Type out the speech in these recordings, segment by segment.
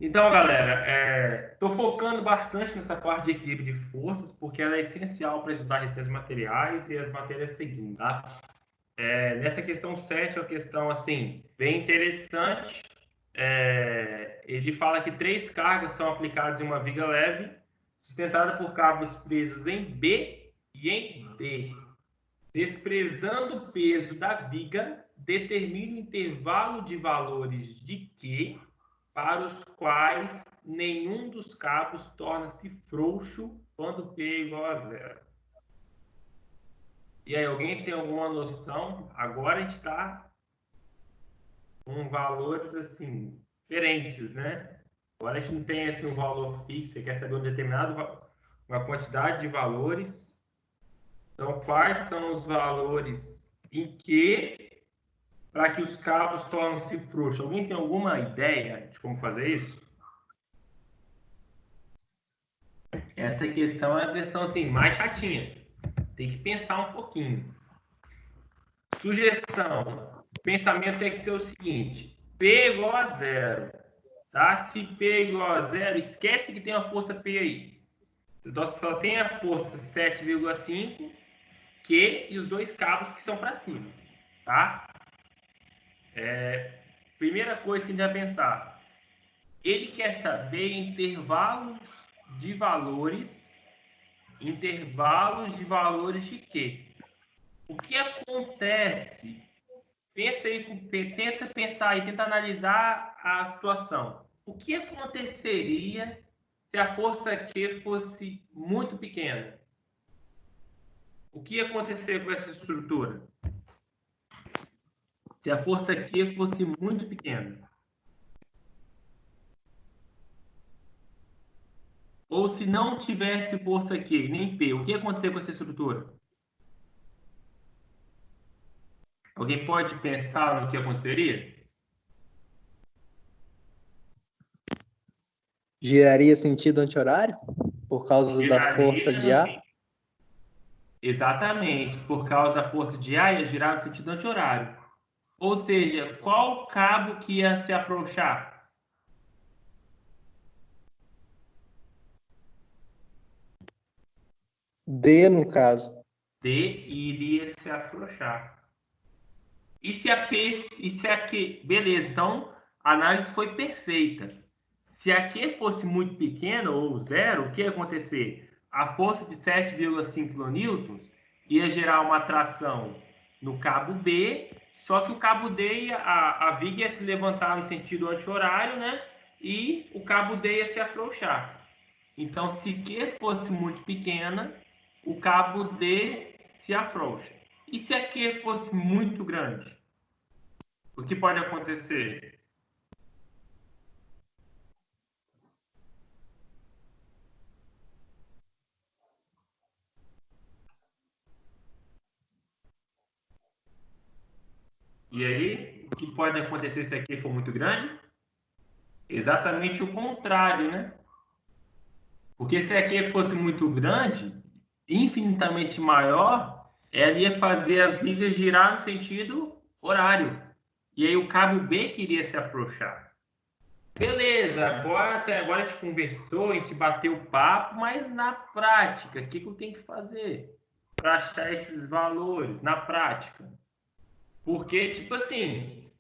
Então, galera, estou focando bastante nessa parte de equilíbrio de forças, porque ela é essencial para estudar resistências materiais e as matérias seguintes, tá? Nessa questão 7, é uma questão, assim, bem interessante. Ele fala que 3 cargas são aplicadas em uma viga leve, sustentada por cabos presos em B e em D. Desprezando o peso da viga, determina o intervalo de valores de Q para os quais nenhum dos cabos torna-se frouxo quando P é igual a zero. E aí, alguém tem alguma noção? Agora a gente está com valores assim diferentes, né? Agora a gente não tem assim, um valor fixo, você quer saber um determinado, uma quantidade de valores. Então, quais são os valores em que para que os cabos tornem-se frouxos? Alguém tem alguma ideia de como fazer isso? Essa questão é a versão assim, mais chatinha. Tem que pensar um pouquinho. Sugestão. O pensamento tem que ser o seguinte: P é igual a zero. Tá? Se P é igual a zero, esquece que tem uma força P aí. Você só tem a força 7,5, Q e os 2 cabos que são para cima. Tá? Primeira coisa que a gente vai pensar. Ele quer saber intervalos de valores de quê? O que acontece? Pensa aí, tenta pensar aí, tenta analisar a situação. O que aconteceria se a força Q fosse muito pequena? O que ia acontecer com essa estrutura? Se a força Q fosse muito pequena? Ou se não tivesse força Q, nem P, o que ia acontecer com essa estrutura? Alguém pode pensar no que aconteceria? Giraria sentido anti-horário? Por causa da força de Giraria, A? exatamente, por causa da força de A ia girar no sentido anti-horário. Ou seja, qual cabo que ia se afrouxar? D, no caso. D iria se afrouxar. E se a P, e se a Q? Beleza, então a análise foi perfeita. Se a Q fosse muito pequena, ou zero, o que ia acontecer? A força de 7,5 kN ia gerar uma tração no cabo B, só que o cabo D, a viga ia se levantar no sentido anti-horário, né? E o cabo D ia se afrouxar. Então, se Q fosse muito pequena, o cabo D se afrouxa. E se a Q fosse muito grande? O que pode acontecer? E aí, o que pode acontecer se a Q for muito grande? Exatamente o contrário, né? Porque se a Q fosse muito grande, infinitamente maior, ela ia fazer a viga girar no sentido horário. E aí o cabo B queria se afrouxar. Beleza, até agora a gente conversou, a gente bateu o papo, mas na prática, o que eu tenho que fazer para achar esses valores na prática? Porque, tipo assim,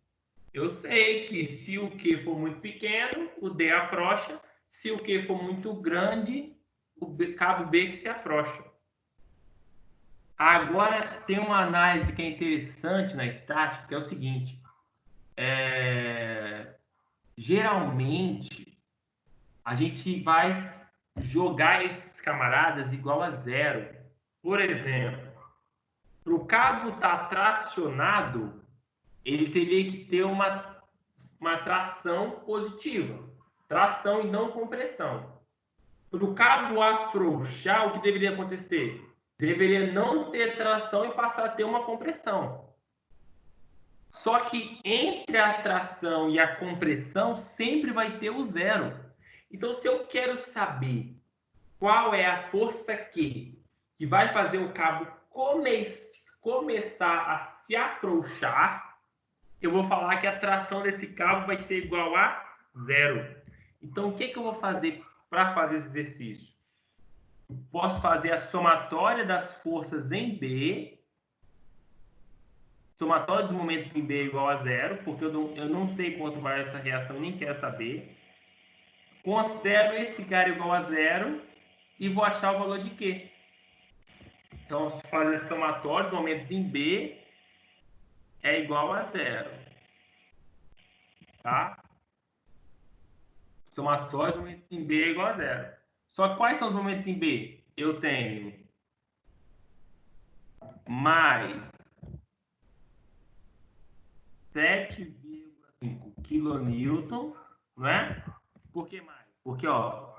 eu sei que se o Q for muito pequeno, o D afrouxa. Se o Q for muito grande, o cabo B que se afrouxa. Agora, tem uma análise que é interessante na estática, que é o seguinte. Geralmente, a gente vai jogar esses camaradas igual a zero. Por exemplo, para o cabo estar tracionado, ele teria que ter uma tração positiva. Tração e não compressão. Para o cabo afrouxar, o que deveria acontecer? Deveria não ter tração e passar a ter uma compressão. Só que entre a tração e a compressão sempre vai ter o zero. Então, se eu quero saber qual é a força que vai fazer o cabo começar a se afrouxar, eu vou falar que a tração desse cabo vai ser igual a zero. Então, o que eu vou fazer para fazer esse exercício? Posso fazer a somatória das forças em B. Somatória dos momentos em B é igual a zero, porque eu não sei quanto vai essa reação e nem quero saber. Considero esse cara igual a zero e vou achar o valor de Q. Então, se fazer somatório dos momentos em B é igual a zero. Tá? Somatório dos momentos em B é igual a zero. Só que quais são os momentos em B? Eu tenho mais 7,5 kN, não é? Por que mais? Porque, ó,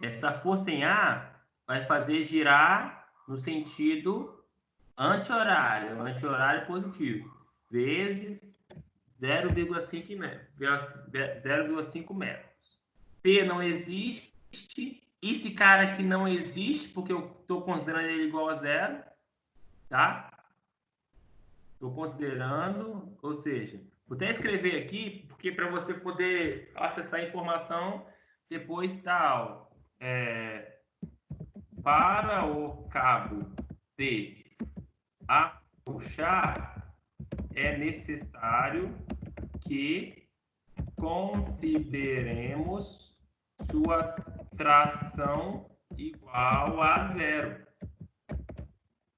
essa força em A vai fazer girar no sentido anti-horário, anti-horário positivo, vezes 0,5 metros. P não existe. Esse cara aqui não existe, porque eu estou considerando ele igual a zero, tá? Estou considerando, ou seja, vou até escrever aqui, porque para você poder acessar a informação depois tal. Para o cabo D afrouxar, é necessário que consideremos sua tração igual a zero.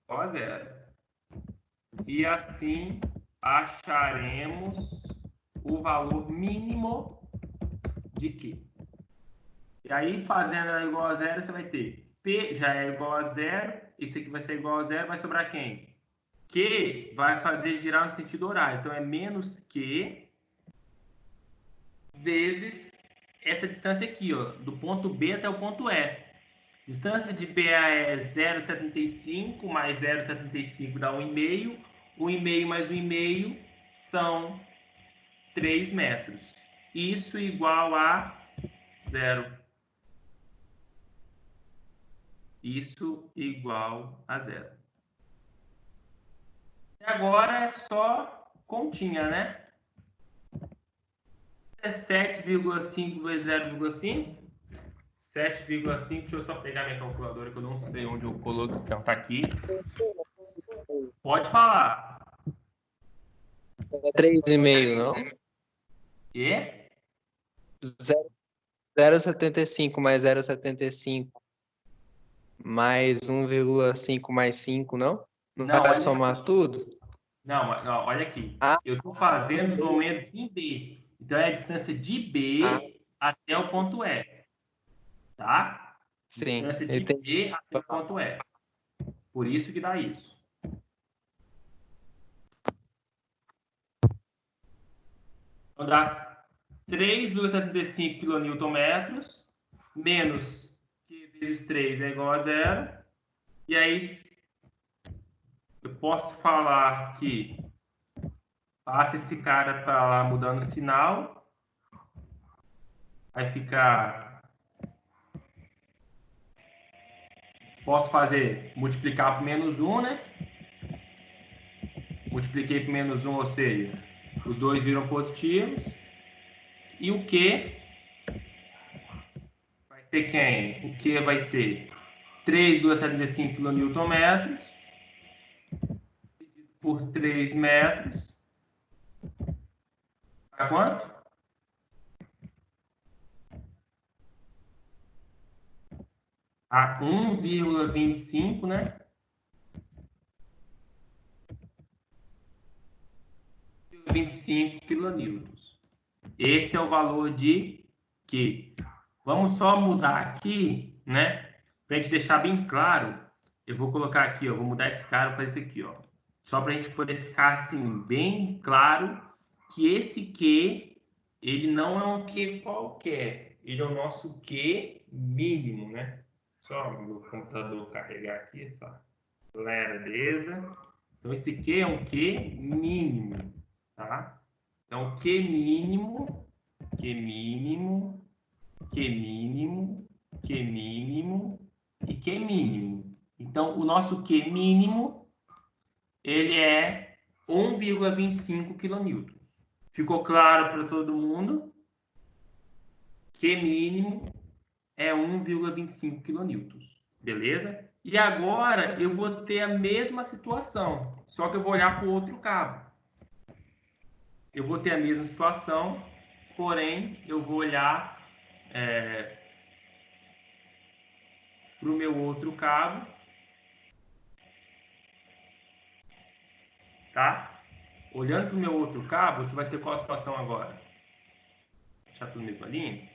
Igual a zero. E assim acharemos o valor mínimo de Q. E aí, fazendo ela igual a zero, você vai ter P já é igual a zero, esse aqui vai ser igual a zero, vai sobrar quem? Q vai fazer girar no sentido horário. Então, é menos Q vezes essa distância aqui, ó, do ponto B até o ponto E. Distância de BA é 0,75 mais 0,75 dá 1,5. 1,5 mais 1,5 são 3 metros. Isso igual a zero. Isso igual a zero. E agora é só continha, né? É 7,5 vezes 0,5. 7,5, deixa eu só pegar minha calculadora, que eu não sei onde eu coloquei. Então, tá aqui. Pode falar. É 3,5, não? E? 0,75 mais 0,75 mais 1,5 mais 5, não? Não Não, vai olha somar aqui. tudo? Não, olha aqui. Ah, Eu estou fazendo os momentos em B. Então, é a distância de B até o ponto E. Tá? sim, Distância de entendi. B até o ponto E. Por isso que dá isso. Então, dá 3,75 kN menos Q vezes 3 é igual a zero. E aí, eu posso falar que passa esse cara para lá mudando o sinal. Vai ficar... Posso fazer, multiplicar por menos 1, né? Multipliquei por menos 1, ou seja, os dois viram positivos. E o Q vai ser quem? O Q vai ser 3,75 kN por 3 metros. Dá quanto? A 1,25, né? 25 kN. Esse é o valor de Q. Vamos só mudar aqui, né? Para a gente deixar bem claro, eu vou colocar aqui, ó, vou mudar esse cara, vou fazer isso aqui, ó. Só para a gente poder ficar assim, bem claro que esse Q, ele não é um Q qualquer. Ele é o nosso Q mínimo, né? Só o meu computador carregar aqui, essa beleza. Então, esse Q é um Q mínimo, tá? Então, Q mínimo, Q mínimo, Q mínimo, Q mínimo e Q mínimo. Então, o nosso Q mínimo, ele é 1,25 kN. Ficou claro para todo mundo Q mínimo é 1,25 kN. Beleza? E agora eu vou ter a mesma situação, só que eu vou olhar para o outro cabo. Eu vou ter a mesma situação, porém eu vou olhar para o meu outro cabo, tá? Olhando para o meu outro cabo, você vai ter qual a situação agora? Deixar tudo na mesma linha.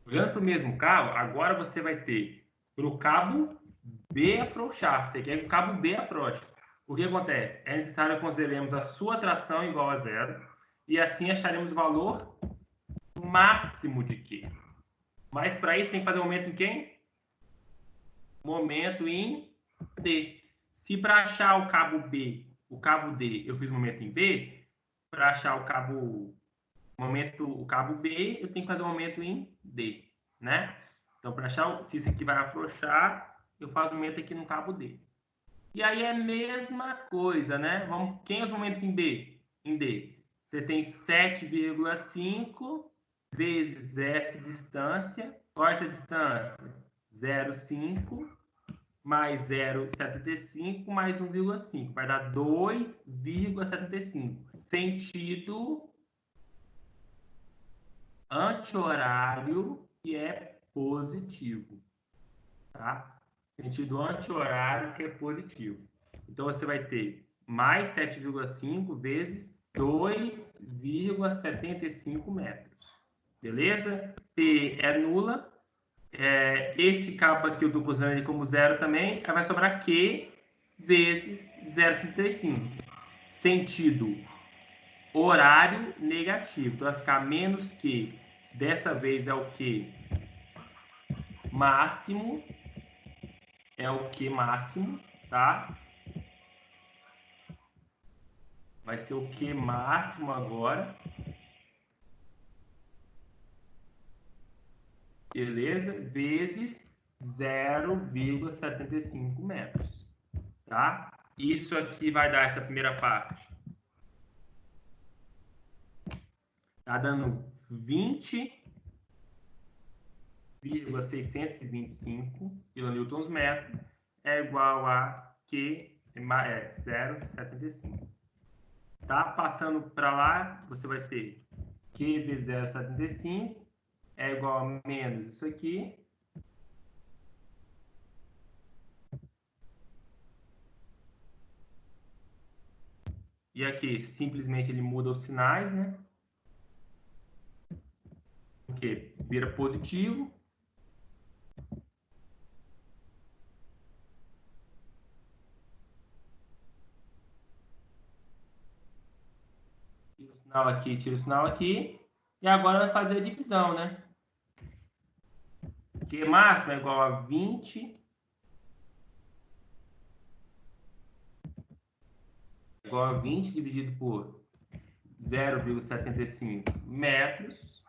Olhando para o mesmo cabo, agora você vai ter para o cabo B afrouxar. Você quer que o cabo B afrouxe. O que acontece? É necessário que consideremos a sua tração igual a zero e assim acharemos o valor máximo de Q. Mas para isso tem que fazer momento em quem? Momento em D. Se para achar o cabo B, o cabo D, eu fiz momento em B, para achar o cabo B, eu tenho que fazer um momento em D, né? Então, para achar se isso aqui vai afrouxar, eu faço o momento aqui no cabo D. E aí é a mesma coisa, né? Quem é os momentos em B? Em D. Você tem 7,5 vezes essa distância. Qual é essa distância? 0,5 mais 0,75 mais 1,5. Vai dar 2,75. Sentido anti-horário, que é positivo, tá? Sentido anti-horário, que é positivo. Então, você vai ter mais 7,5 vezes 2,75 metros. Beleza? P é nula. Esse cabo aqui eu estou usando ele como zero também. Aí vai sobrar Q vezes 0,75. Sentido horário negativo. Então, vai ficar menos Q. Dessa vez é o Q máximo. É o Q máximo, tá? Vai ser o Q máximo agora. Beleza? Vezes 0,75 metros, tá? Isso aqui vai dar essa primeira parte. Tá dando 20,625 kN/metro, é igual a Q 0,75. Tá? Passando para lá, você vai ter Q vezes 0,75 é igual a menos isso aqui. E aqui, simplesmente, ele muda os sinais, né? Porque vira positivo. Tira o sinal aqui, tira o sinal aqui. E agora vai fazer a divisão, né? Q máximo é igual a 20. Igual a 20 dividido por 0,75 metros.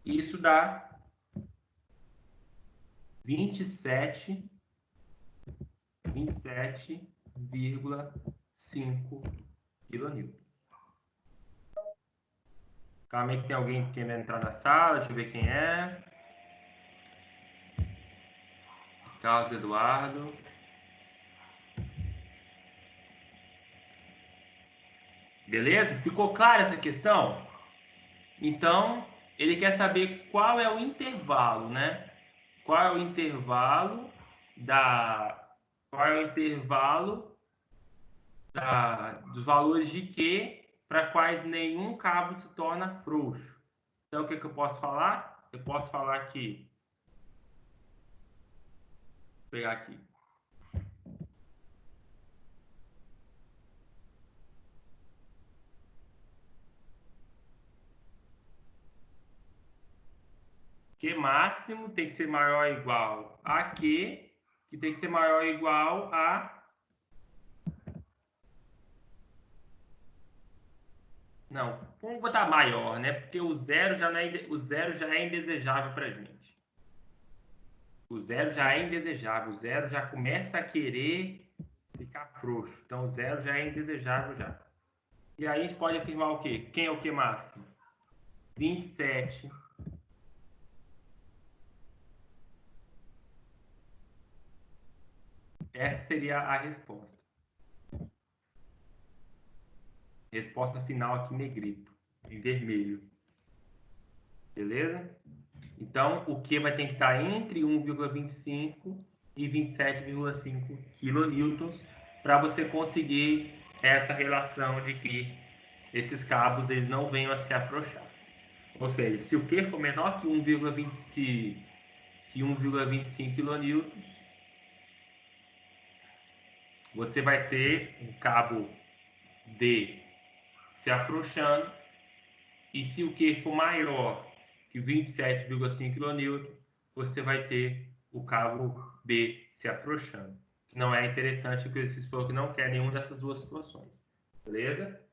Isso dá 27,5 kN. Calma aí que tem alguém querendo entrar na sala. Deixa eu ver quem é. Carlos Eduardo. Beleza? Ficou clara essa questão? Então, ele quer saber qual é o intervalo, né? Qual é o intervalo dos valores de Q para quais nenhum cabo se torna frouxo. Então, o que eu posso falar? Eu posso falar que... Vou pegar aqui. Q máximo tem que ser maior ou igual a Q, que tem que ser maior ou igual a... Não, vamos botar maior, né? Porque o zero já é indesejável para a gente. O zero já é indesejável. O zero já começa a querer ficar frouxo. Então, 0 já é indesejável já. E aí a gente pode afirmar o quê? Quem é o Q máximo? 27. Essa seria a resposta. Resposta final aqui em negrito, em vermelho. Beleza? Então, o Q vai ter que estar entre 1,25 e 27,5 kN para você conseguir essa relação de que esses cabos eles não venham a se afrouxar. Ou seja, se o Q for menor que 1,25 kN, você vai ter um cabo D se afrouxando, e se o Q for maior que 27,5 kN, você vai ter o cabo B se afrouxando. Não é interessante porque esses falou que não quer nenhuma dessas duas situações. Beleza?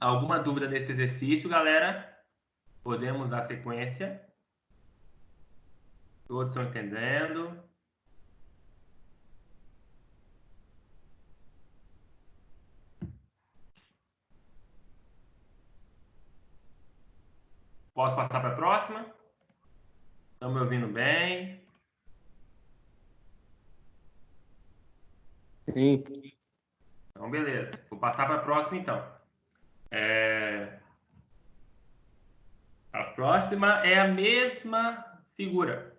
Alguma dúvida nesse exercício, galera? Podemos dar sequência? Todos estão entendendo? Posso passar para a próxima? Estão me ouvindo bem? Sim. Então, beleza. Vou passar para a próxima, então. A próxima é a mesma figura.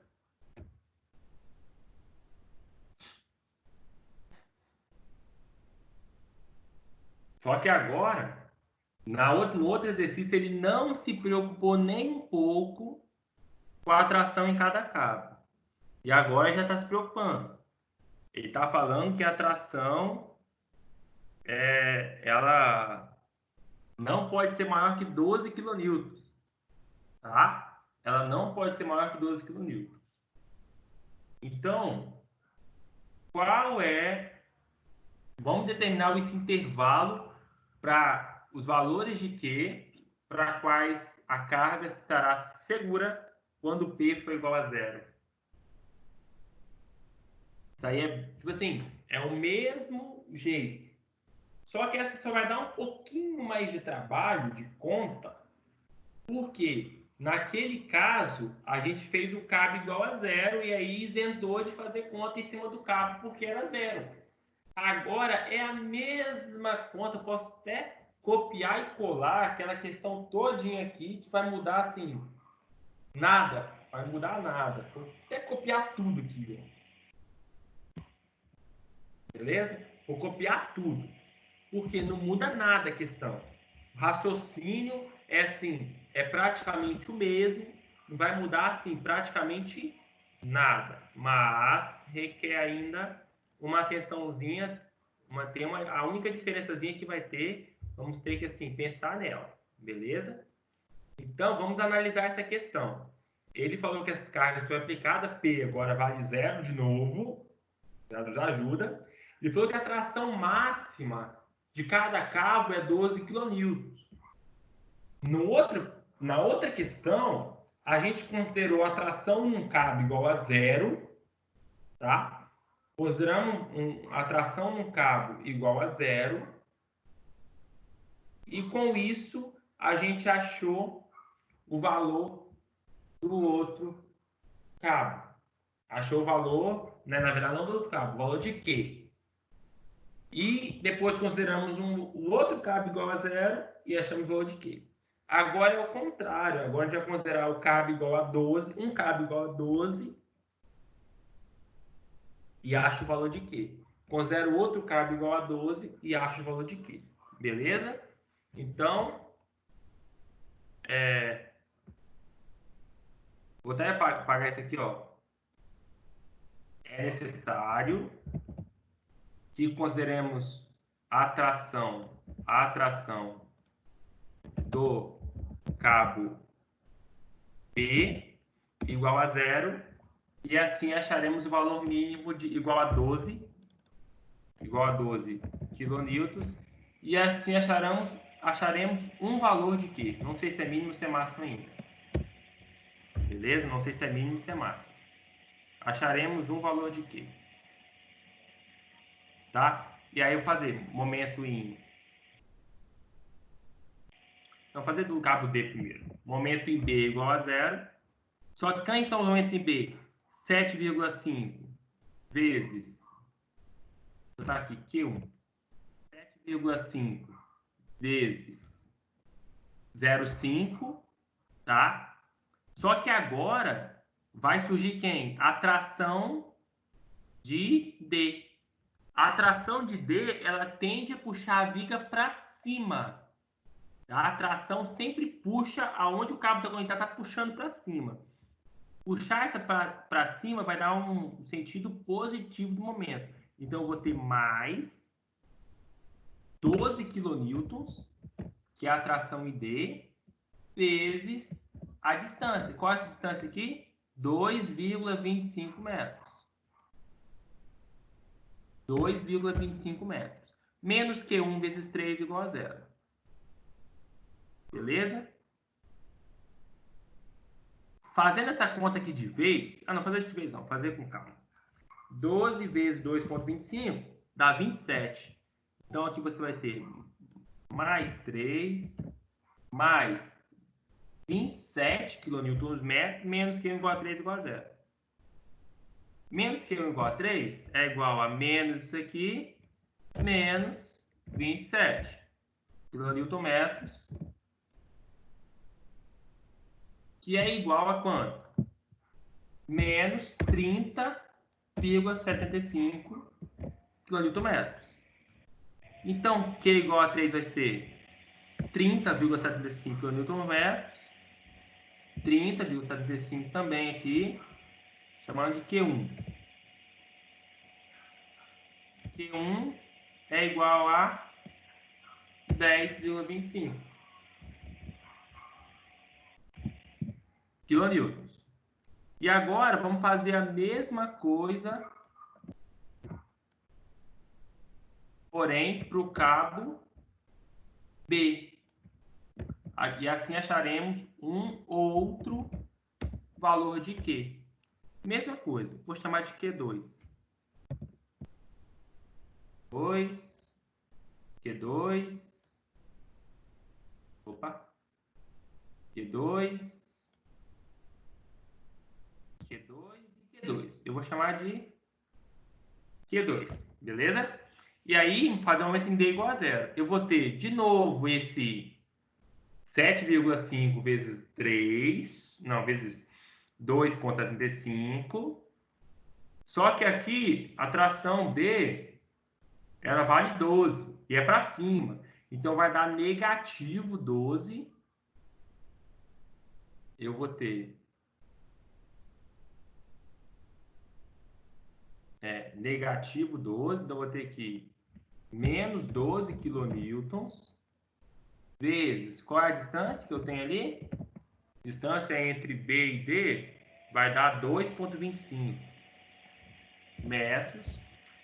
Só que agora, no outro exercício, ele não se preocupou nem um pouco com a atração em cada cabo. E agora já está se preocupando. Ele está falando que a atração ela não pode ser maior que 12 kN. Tá? Ela não pode ser maior que 12 kN. Então, qual é... Vamos determinar esse intervalo para os valores de Q para quais a carga estará segura quando P for igual a zero. Isso aí é, tipo assim, é o mesmo jeito. Só que essa só vai dar um pouquinho mais de trabalho, de conta, porque naquele caso a gente fez o cabo igual a zero e aí isentou de fazer conta em cima do cabo porque era zero. Agora é a mesma conta, eu posso até copiar e colar aquela questão todinha aqui, que vai mudar assim, nada, vai mudar nada. Vou até copiar tudo aqui, ó. Beleza? Vou copiar tudo, porque não muda nada a questão. O raciocínio é assim, é praticamente o mesmo, não vai mudar assim praticamente nada, mas requer ainda uma atençãozinha. A única diferençazinha que vai ter, vamos ter que assim, pensar nela, beleza? Então, vamos analisar essa questão. Ele falou que as cargas foi aplicada, P agora vale zero de novo, já nos ajuda. Ele falou que a tração máxima de cada cabo é 12 kN. Na outra questão, a gente considerou a tração num cabo igual a zero, tá? Consideramos a tração no cabo igual a zero. E com isso, a gente achou o valor do outro cabo. Achou o valor, né, na verdade, não do outro cabo, o valor de Q. E depois consideramos o outro cabo igual a zero e achamos o valor de Q. Agora é o contrário. Agora a gente vai considerar o cabo igual a 12, um cabo igual a 12 e acho o valor de Q. Considero outro cabo igual a 12 e acho o valor de Q. Beleza? Então, vou até apagar isso aqui, ó. É necessário que consideremos a atração do cabo P igual a zero e assim acharemos o valor mínimo de igual a 12 kN e assim acharemos um valor de Q. Não sei se é mínimo ou se é máximo ainda. Beleza? Não sei se é mínimo ou se é máximo. acharemos um valor de Q. Tá? E aí eu vou fazer momento em... Então, fazer do cabo D primeiro. Momento em B igual a 0. Só que quem são os momentos em B? 7,5 vezes... Vou botar aqui, Q1. 7,5 vezes 0,5, tá? Só que agora vai surgir quem? A tração de D. A tração de D, ela tende a puxar a viga para cima. A tração sempre puxa aonde o cabo da conectada está puxando para cima. Puxar essa para cima vai dar um sentido positivo do momento. Então, eu vou ter mais 12 kN, que é a tração em D, vezes a distância. Qual é essa distância aqui? 2,25 metros. 2,25 metros. Menos que 1 vezes 3 igual a 0. Beleza? Fazendo essa conta aqui de vez... Ah, não, fazer de vez não. Fazer com calma. 12 vezes 2,25 dá 27. Então, aqui você vai ter mais 3, mais 27 kN menos Q1 igual a 3 igual a 0. Menos Q1 igual a 3 é igual a menos isso aqui, menos 27 kN, que é igual a quanto? Menos 30,75 kN. Então, Q igual a 3 vai ser 30,75 kN, 30,75 também aqui, chamando de Q1. Q1 é igual a 10,25 kN. E agora vamos fazer a mesma coisa, porém para o cabo B. E assim acharemos um outro valor de Q. Mesma coisa, vou chamar de Q2. Q2. Opa. Q2. Q2 e Q2. Eu vou chamar de Q2, beleza? E aí, fazer um momento em D igual a 0. Eu vou ter, de novo, esse 7,5 vezes 3, não, vezes 2,75. Só que aqui, a tração B, ela vale 12, e é para cima. Então, vai dar negativo 12. Eu vou ter negativo 12, então eu vou ter aqui menos 12 kN, vezes, qual é a distância que eu tenho ali? Distância entre B e D vai dar 2,25 metros,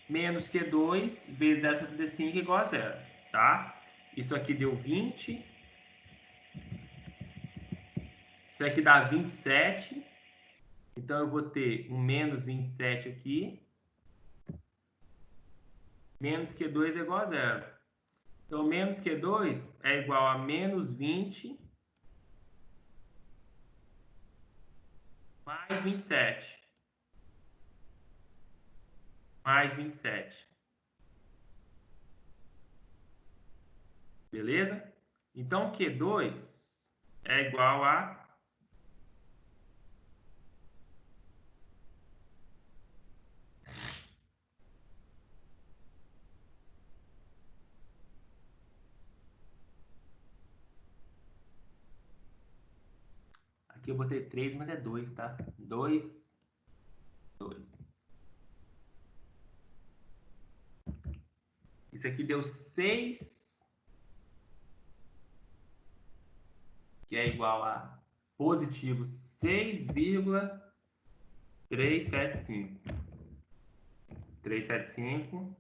menos Q2 vezes 0,75 igual a 0, tá? Isso aqui deu 20. Isso aqui dá 27. Então, eu vou ter um menos 27 aqui. Menos Q2 é igual a 0. Então, menos Q2 é igual a menos 20 mais 27. Mais 27. Beleza? Então, Q2 é igual a... Aqui eu botei 3, mas é 2, tá? 2. Isso aqui deu 6, que é igual a positivo 6,375. 375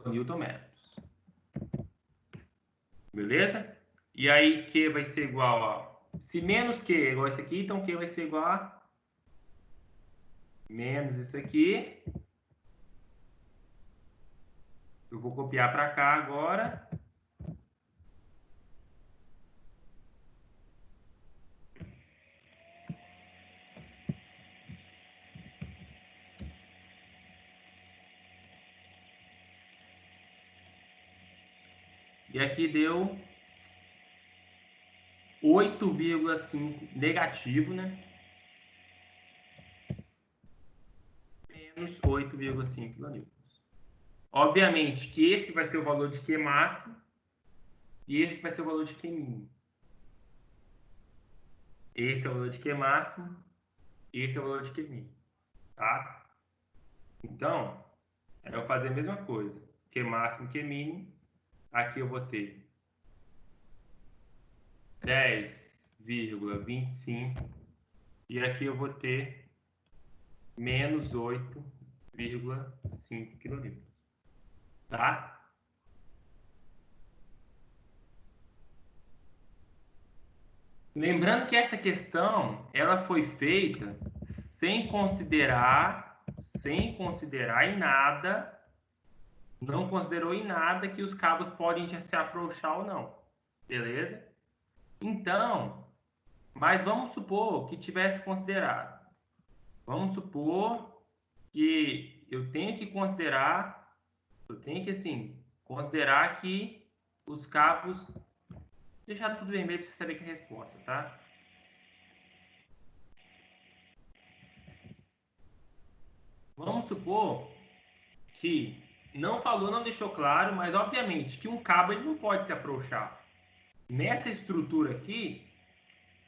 Newton-metros. Beleza? E aí Q vai ser igual a... Se menos Q é igual a isso aqui, então Q vai ser igual a menos isso aqui. Eu vou copiar para cá agora. E aqui deu 8,5 negativo, né? Menos 8,5 kN. Obviamente que esse vai ser o valor de Q máximo e esse vai ser o valor de Q mínimo. Esse é o valor de Q máximo e esse é o valor de Q mínimo. Tá? Então, eu vou fazer a mesma coisa. Q máximo, Q mínimo. Aqui eu vou ter 10,25 e aqui eu vou ter menos 8,5 kN. Tá? Lembrando que essa questão ela foi feita sem considerar em nada, não considerou em nada que os cabos podem se afrouxar ou não. Beleza? Então, mas vamos supor que tivesse considerado. Vamos supor que eu tenho que considerar, considerar que os cabos, deixar tudo vermelho para você saber que é a resposta, tá? Vamos supor que não falou, não deixou claro, mas obviamente que um cabo ele não pode se afrouxar. Nessa estrutura aqui,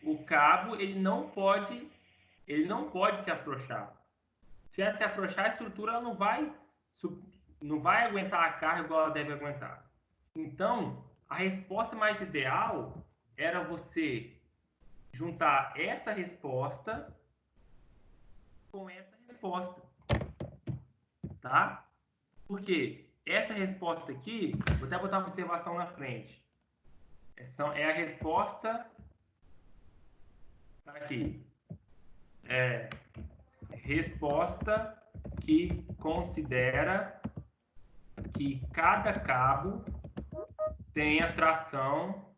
o cabo ele não pode se afrouxar. Se ela se afrouxar, a estrutura ela não vai aguentar a carga igual ela deve aguentar. Então, a resposta mais ideal era você juntar essa resposta com essa resposta, tá? Porque essa resposta aqui, vou até botar uma observação na frente. É a resposta tá aqui. É resposta que considera que cada cabo tenha tração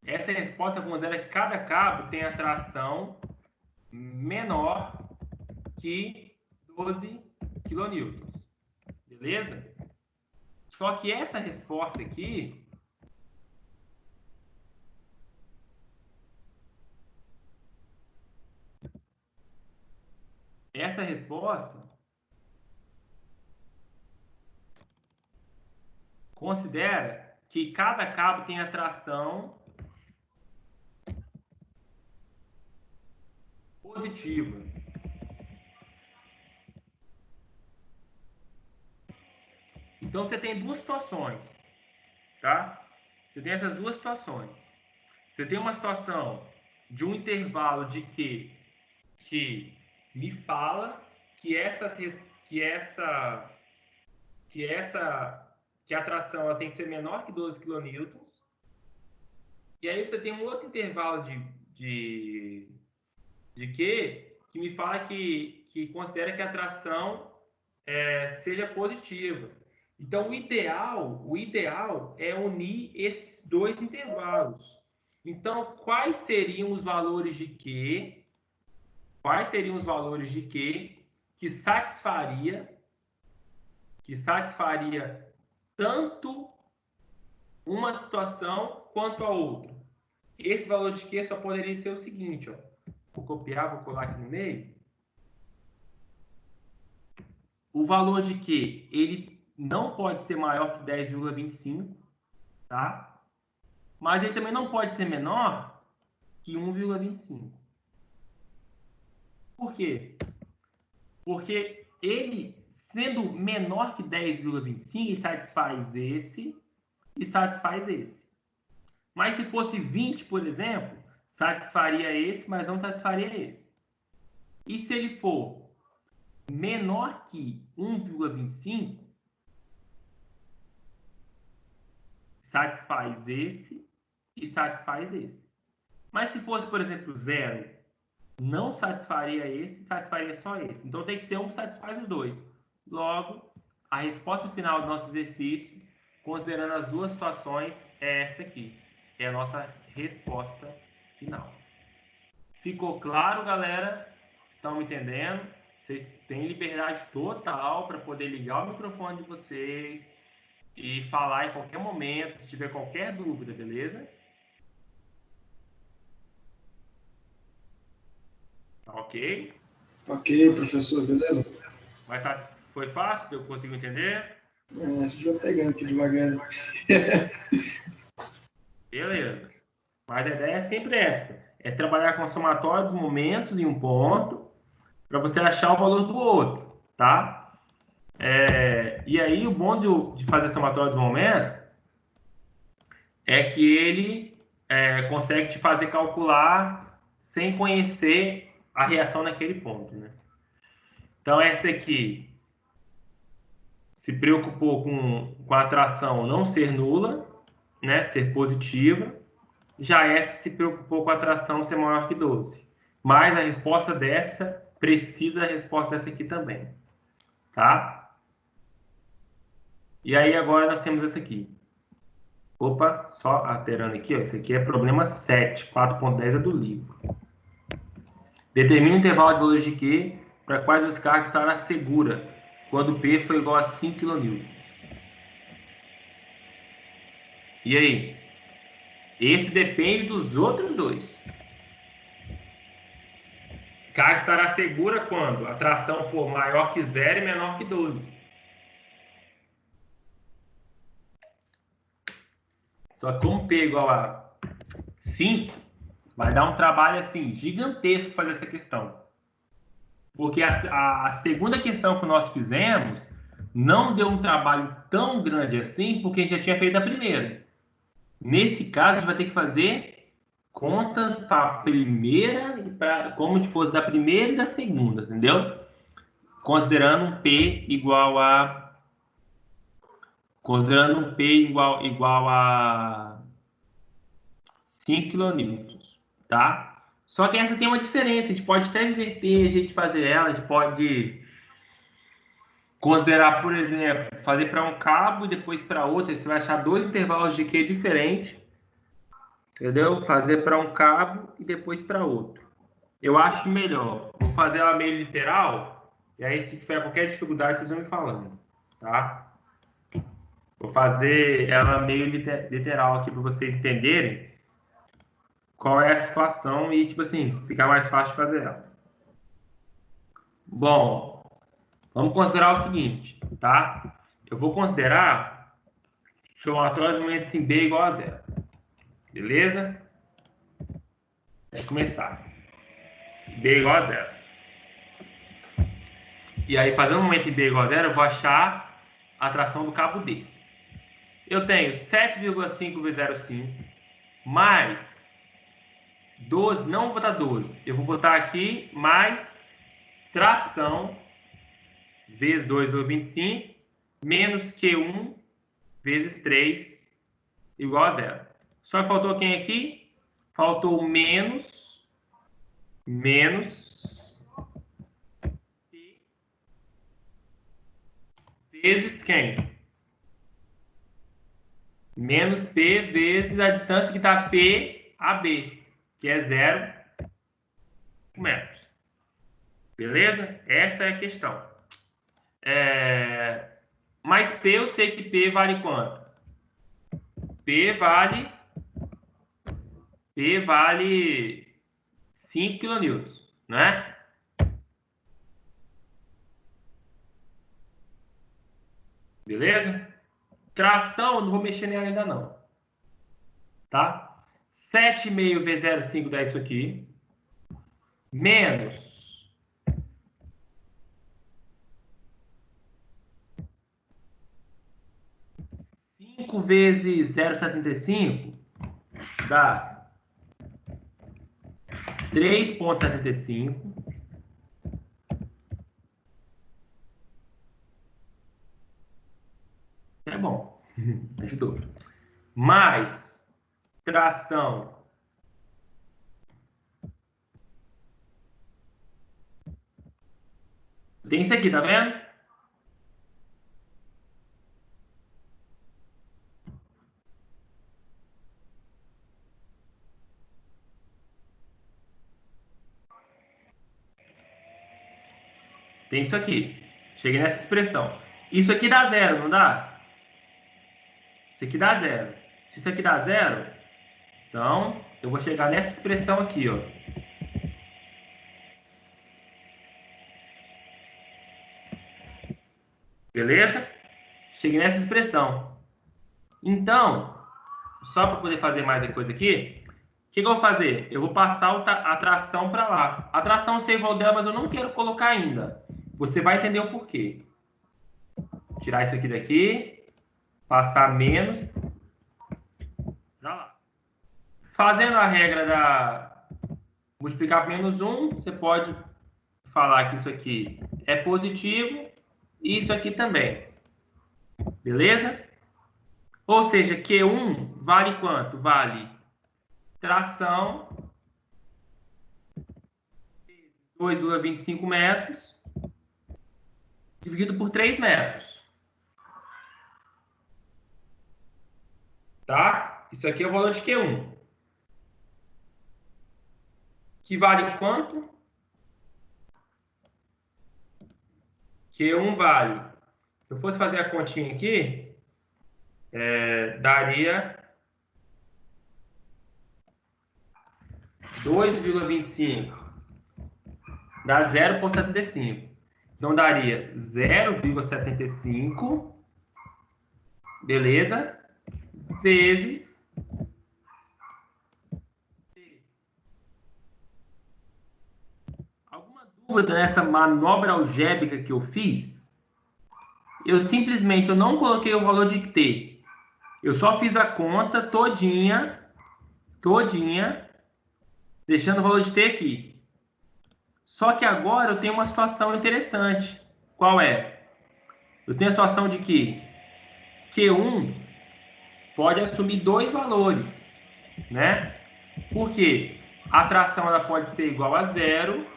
essa resposta considera que cada cabo tenha tração menor que 12 kN. Beleza? Só que essa resposta aqui considera que cada cabo tem a tração positiva. Então você tem duas situações, tá? Você tem essas duas situações. Você tem uma situação de um intervalo de Q que me fala que a tração ela tem que ser menor que 12 kN. E aí você tem um outro intervalo de Q que me fala que considera que a tração seja positiva. Então, o ideal é unir esses dois intervalos. Então, quais seriam os valores de Q? Quais seriam os valores de Q que satisfaria tanto uma situação quanto a outra? Esse valor de Q só poderia ser o seguinte, ó. Vou copiar, vou colar aqui no meio. O valor de Q, ele não pode ser maior que 10,25, tá? Mas ele também não pode ser menor que 1,25. Por quê? Porque ele, sendo menor que 10,25, ele satisfaz esse e satisfaz esse. Mas se fosse 20, por exemplo, satisfaria esse, mas não satisfaria esse. E se ele for menor que 1,25, satisfaz esse e satisfaz esse. Mas se fosse, por exemplo, 0, não satisfaria esse, satisfaria só esse. Então tem que ser um que satisfaz os dois. Logo, a resposta final do nosso exercício, considerando as duas situações, é essa aqui. É a nossa resposta final. Ficou claro, galera? Estão me entendendo? Vocês têm liberdade total para poder ligar o microfone de vocês e falar em qualquer momento, se tiver qualquer dúvida, beleza? Tá ok? Ok, professor, beleza? Mas tá, foi fácil? Eu consigo entender? A gente vai pegando aqui devagar. Beleza. Mas a ideia é sempre essa. É trabalhar com somatória dos momentos em um ponto para você achar o valor do outro, tá? E aí, o bom de fazer somatória dos momentos é que ele consegue te fazer calcular sem conhecer a reação naquele ponto, né? Então, essa aqui se preocupou com a atração não ser nula, né? Ser positiva. Já essa se preocupou com a atração ser maior que 12. Mas a resposta dessa precisa da resposta dessa aqui também, tá? E aí, agora nós temos essa aqui. Opa, só alterando aqui, ó. Esse aqui é problema 7, 4.10 é do livro. Determine o intervalo de valores de Q para quais as cargas estará segura quando P for igual a 5 kN. E aí? Esse depende dos outros dois. Carga estará segura quando a tração for maior que 0 e menor que 12. Só que como P é igual a 5, vai dar um trabalho assim gigantesco fazer essa questão. Porque a segunda questão que nós fizemos não deu um trabalho tão grande assim, porque a gente já tinha feito a primeira. Nesse caso, a gente vai ter que fazer contas para a primeira, como se fosse da primeira e da segunda, entendeu? Considerando um P igual a 5 kN, tá? Só que essa tem uma diferença, a gente pode até inverter, a gente fazer ela, a gente pode considerar, por exemplo, fazer para um cabo e depois para outro, você vai achar dois intervalos de Q diferentes, entendeu? Fazer para um cabo e depois para outro. Eu acho melhor. Vou fazer ela meio literal, e aí se tiver qualquer dificuldade, vocês vão me falando, tá? Vou fazer ela meio literal aqui para vocês entenderem qual é a situação e, tipo assim, ficar mais fácil de fazer ela. Bom, vamos considerar o seguinte, tá? Eu vou considerar somatório de momentos em B igual a 0. Beleza? Vamos começar. B igual a 0. E aí, fazendo um momento em B igual a 0, eu vou achar a atração do cabo D. Eu tenho 7,5 vezes 0,5 mais 12, não vou botar 12, eu vou botar aqui mais tração vezes 2 ou 25 menos Q1 vezes 3 igual a 0. Só faltou quem aqui? Faltou menos P vezes quem? Menos P vezes a distância que está P a B, que é 0 metros. Beleza? Essa é a questão. Mas P, eu sei que P vale quanto? P vale 5 kN, né? Beleza? Tração, eu não vou mexer nela ainda não. Tá? 7,5 vezes 0,5 dá isso aqui. Menos 5 vezes 0,75 dá 3,75. É bom. Ajudou. Mais tração Tem isso aqui, tá vendo? Tem isso aqui. Cheguei nessa expressão. Isso aqui dá zero, não dá? Isso aqui dá zero. Se isso aqui dá zero, então eu vou chegar nessa expressão aqui, ó. Beleza? Cheguei nessa expressão. Então, só para poder fazer mais coisa aqui, o que eu vou fazer? Eu vou passar a tração para lá. A tração eu sei o valor dela, mas eu não quero colocar ainda. Você vai entender o porquê. Tirar isso aqui daqui, passar menos para lá. Fazendo a regra da multiplicar por menos 1, você pode falar que isso aqui é positivo e isso aqui também. Beleza? Ou seja, Q1 vale quanto? Vale tração 2,25 metros dividido por 3 metros. Tá? Isso aqui é o valor de Q1. Que vale quanto? Q1 vale. Se eu fosse fazer a continha aqui, daria 2,25. Dá 0,75. Então, daria 0,75, beleza? Vezes T. Alguma dúvida nessa manobra algébrica que eu fiz? Eu simplesmente não coloquei o valor de T. Eu só fiz a conta todinha, deixando o valor de T aqui. Só que agora eu tenho uma situação interessante. Qual é? Eu tenho a situação de que Q1 pode assumir dois valores, né? Porque a tração ela pode ser igual a zero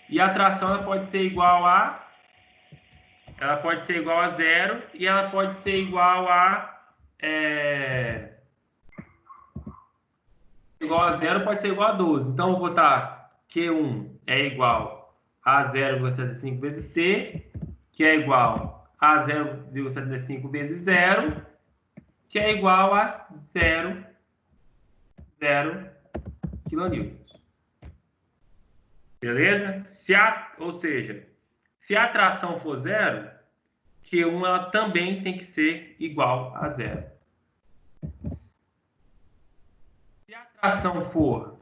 e a tração ela pode ser igual a zero e ela pode ser igual a zero, pode ser igual a 12. Então, eu vou botar Q1 é igual a 0,75 vezes T, que é igual a 0,75 vezes 0, que é igual a 0 kN. Beleza? Ou seja, se a tração for 0, Q1 ela também tem que ser igual a 0. Se a tração for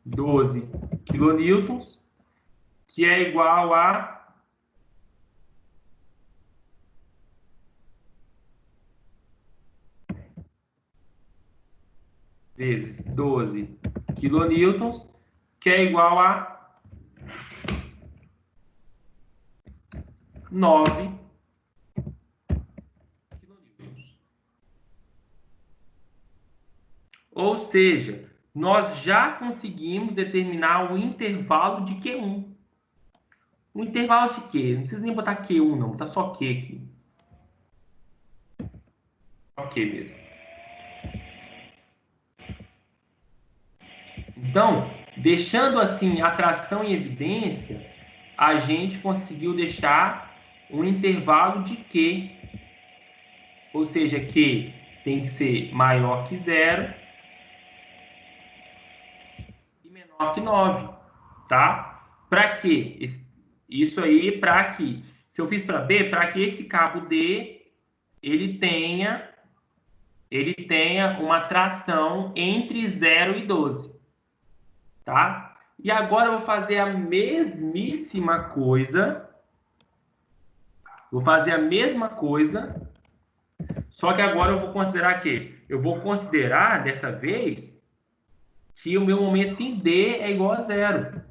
12 kN, que é igual a vezes 12 kN, que é igual a 9 kN. Ou seja, nós já conseguimos determinar o intervalo de Q1. O intervalo de Q? Não precisa nem botar Q1, não. Botar só Q aqui. Só Q mesmo. Então, deixando assim a tração em evidência, a gente conseguiu deixar um intervalo de Q. Ou seja, Q tem que ser maior que 0 e menor que 9. Tá? Para quê? Isso aí para que, se eu fiz para B, para que esse cabo D ele tenha uma tração entre 0 e 12. Tá? E agora eu vou fazer a mesmíssima coisa. Vou fazer a mesma coisa, só que agora eu vou considerar que eu vou considerar dessa vez que o meu momento em D é igual a 0.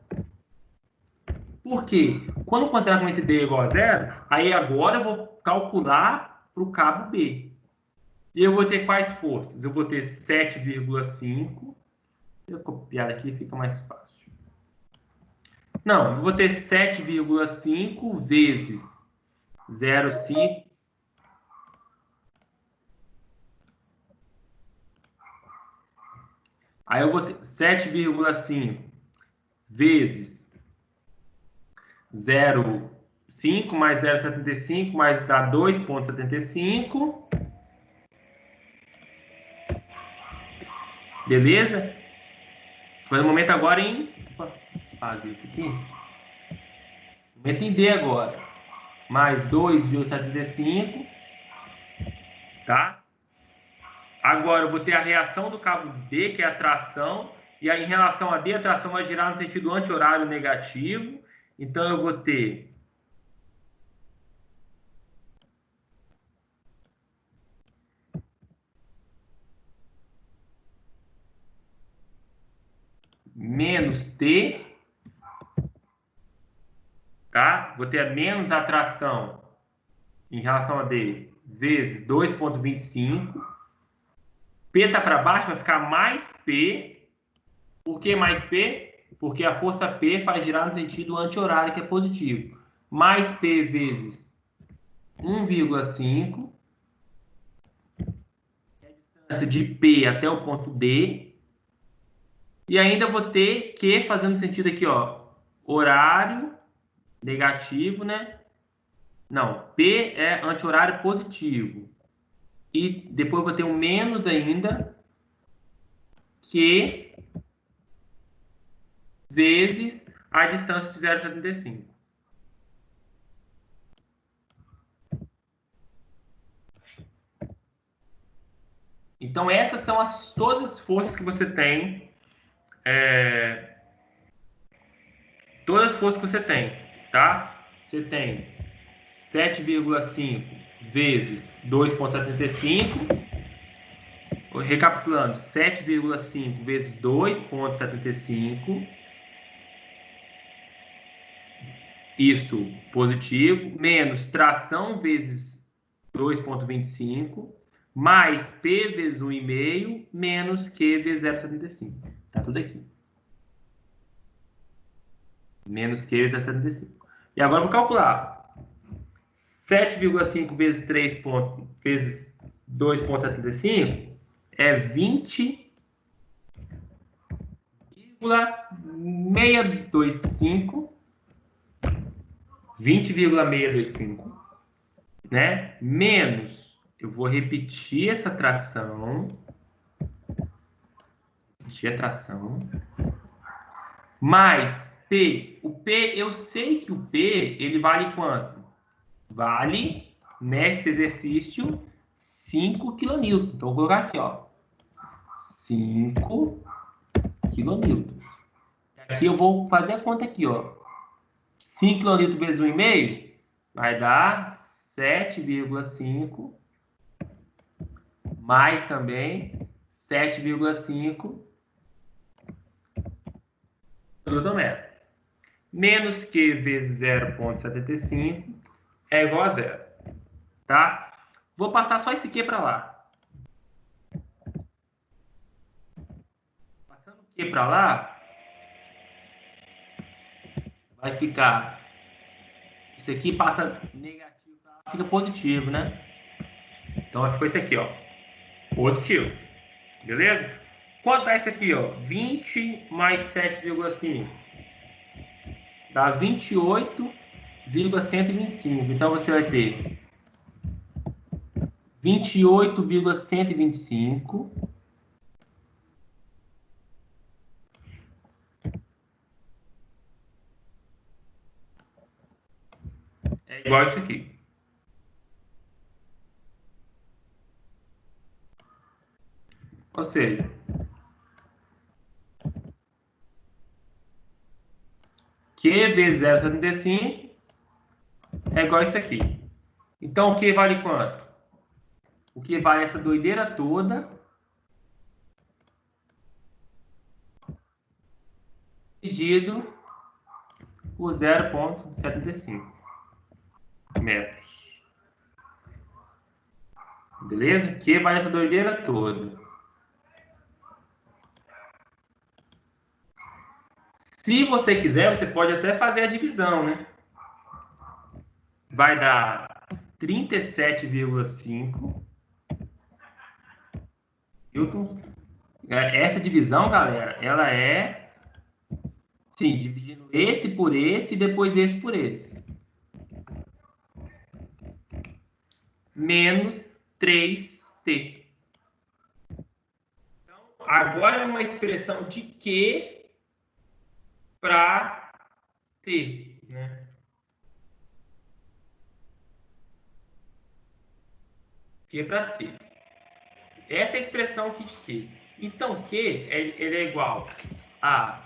Por quê? Quando eu considerar que o momento em D é igual a 0, aí agora eu vou calcular para o cabo B. E eu vou ter quais forças? Eu vou ter 7,5 Eu copiar aqui fica mais fácil. Não, eu vou ter 7,5 vezes 0,5. Aí eu vou ter 7,5 vezes 0,5 mais 0,75 mais dá 2,75. Beleza? Foi o momento agora em... Opa, fazer isso aqui. Momento em D agora. Mais 2,75. Tá? Agora eu vou ter a reação do cabo D, que é a tração. E aí, em relação a D, a tração vai girar no sentido anti-horário negativo. Então, eu vou ter menos T, tá? Vou ter menos a tração em relação a D vezes 2,25. P está para baixo, vai ficar mais P. Por que mais P? Porque a força P faz girar no sentido anti-horário, que é positivo. Mais P vezes 1,5. A distância de P até o ponto D. E ainda vou ter Q fazendo sentido aqui, ó. Horário negativo, né? Não, P é anti-horário positivo. E depois vou ter um menos ainda, Q vezes a distância de 0,75. Então, essas são todas as forças que você tem. Todas as forças que você tem, tá? Você tem 7,5 vezes 2,75. Recapitulando, 7,5 vezes 2,75. Isso, positivo. Menos tração vezes 2,25. Mais P vezes 1,5. Menos Q vezes 0,75. Tá tudo aqui. Menos Q vezes 0,75. E agora eu vou calcular. 7,5 vezes 3 vezes 2,75 é 20,625. 20,625, né? Menos, eu vou repetir essa tração. Repetir a tração. Mais P. O P, eu sei que o P, ele vale quanto? Vale, nesse exercício, 5 kN. Então, vou colocar aqui, ó. 5 kN. Aqui eu vou fazer a conta aqui, ó. 5 kN vezes 1,5 vai dar 7,5 mais também 7,5 Nm. Menos Q vezes 0,75 é igual a zero. Tá? Vou passar só esse Q para lá. Passando o Q para lá, vai ficar... Isso aqui passa negativo para lá, fica positivo, né? Então ficou isso aqui, ó. Positivo. Beleza? Quanto é isso aqui, ó? 20 mais 7,5 dá 28,125. Então você vai ter 28,125 é igual a isso aqui. Ou seja, Q vezes 0,75 é igual a isso aqui. Então, o Q vale quanto? O Q vale essa doideira toda dividido por 0,75 metros. Beleza? Q vale essa doideira toda. Se você quiser, você pode até fazer a divisão, né? Vai dar 37,5 newtons. Essa divisão, galera, ela é, sim, dividindo esse por esse e depois esse por esse. Menos 3t. Então, agora é uma expressão de Q para t, né? Q para t. Essa é a expressão aqui de Q. Então, Q ele é igual a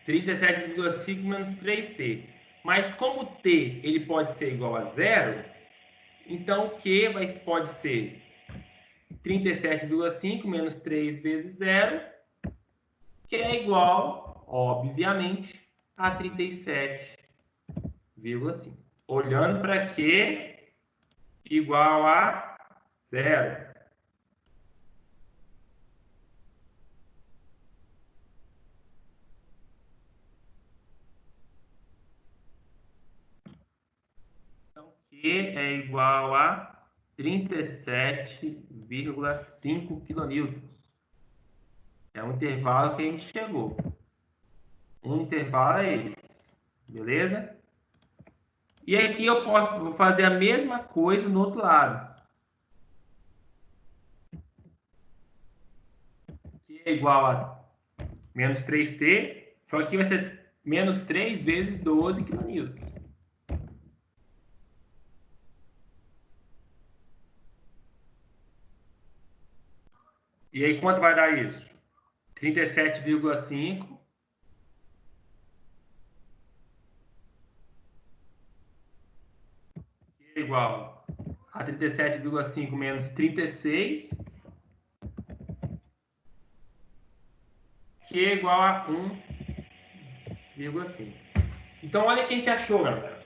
37,5 menos 3t. Mas como t ele pode ser igual a zero, então Q pode ser 37,5 menos 3 vezes zero, que é igual, obviamente, a 37,5. Olhando para Q igual a zero. Então, Q é igual a 37,5 kN. É um intervalo que a gente chegou. Um intervalo é esse. Beleza? E aqui eu vou fazer a mesma coisa no outro lado. Que é igual a menos 3t, só que vai ser menos 3 vezes 12 kN. E aí quanto vai dar isso? 37,5 que é igual a 37,5 menos 36, que é igual a 1,5. Então, olha o que a gente achou, galera.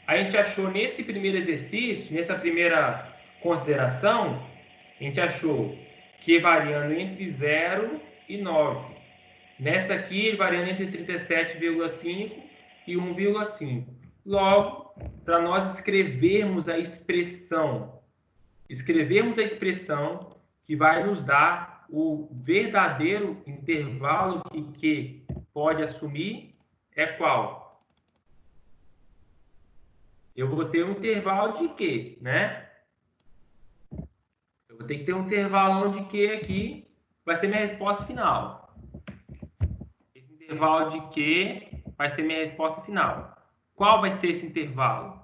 A gente achou nesse primeiro exercício, nessa primeira consideração, a gente achou Q variando entre 0 e 9. Nessa aqui, variando entre 37,5 e 1,5. Logo, para nós escrevermos a expressão que vai nos dar o verdadeiro intervalo que Q pode assumir é qual? Eu vou ter um intervalo de Q, né? Eu vou ter que ter um intervalão de Q aqui, vai ser minha resposta final. Esse intervalo de Q vai ser minha resposta final. Qual vai ser esse intervalo?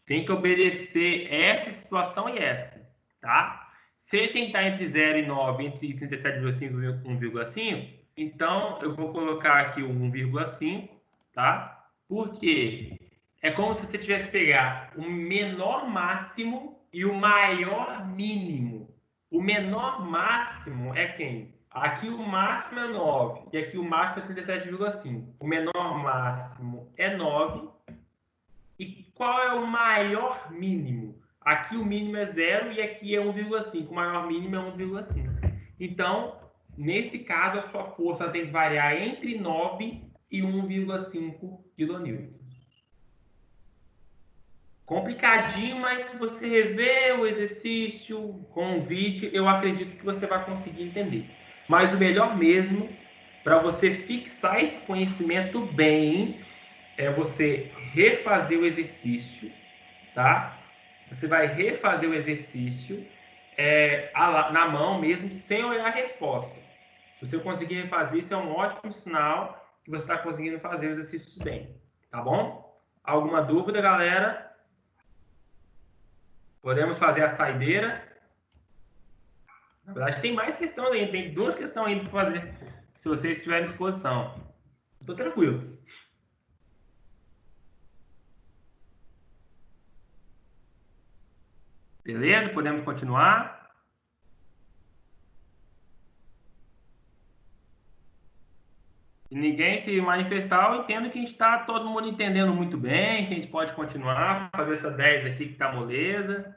Tem que obedecer essa situação e essa, tá? Se ele tem que estar entre 0 e 9, entre 37,5 e 1,5, então eu vou colocar aqui o 1,5, tá? Porque é como se você tivesse pegar o menor máximo e o maior mínimo. O menor máximo é quem? Aqui o máximo é 9 e aqui o máximo é 37,5. O menor máximo é 9. E qual é o maior mínimo? Aqui o mínimo é 0 e aqui é 1,5. O maior mínimo é 1,5. Então, nesse caso, a sua força tem que variar entre 9 e 1,5 kN. Complicadinho, mas se você rever o exercício com o vídeo, eu acredito que você vai conseguir entender. Mas o melhor mesmo, para você fixar esse conhecimento bem, é você refazer o exercício, tá? Você vai refazer o exercício na mão mesmo, sem olhar a resposta. Se você conseguir refazer, isso é um ótimo sinal que você está conseguindo fazer os exercícios bem, tá bom? Alguma dúvida, galera? Podemos fazer a saideira. Na verdade, tem mais questão ainda, tem 2 questões ainda para fazer, se vocês estiverem à disposição. Estou tranquilo. Beleza? Podemos continuar? Se ninguém se manifestar, eu entendo que a gente está todo mundo entendendo muito bem, que a gente pode continuar, fazer essa 10 aqui que está moleza.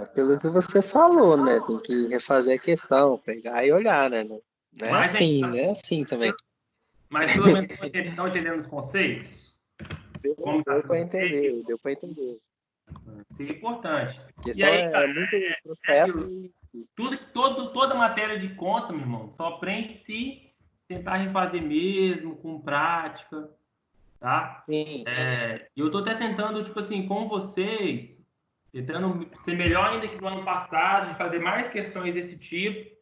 Aquilo que você falou, né? Tem que refazer a questão, pegar e olhar, né? Não é Mas, assim, não é assim também. mas pelo menos estão entendendo os conceitos? Como está Deu sendo para feito? entender, deu para entender. Isso é importante. A E questão aí, cara, é muito é processo aquilo. e Toda matéria de conta, meu irmão, só aprende se tentar refazer mesmo, com prática, tá? sim, E eu tô até tentando, tipo assim, com vocês, tentando ser melhor ainda que no ano passado, de fazer mais questões desse tipo,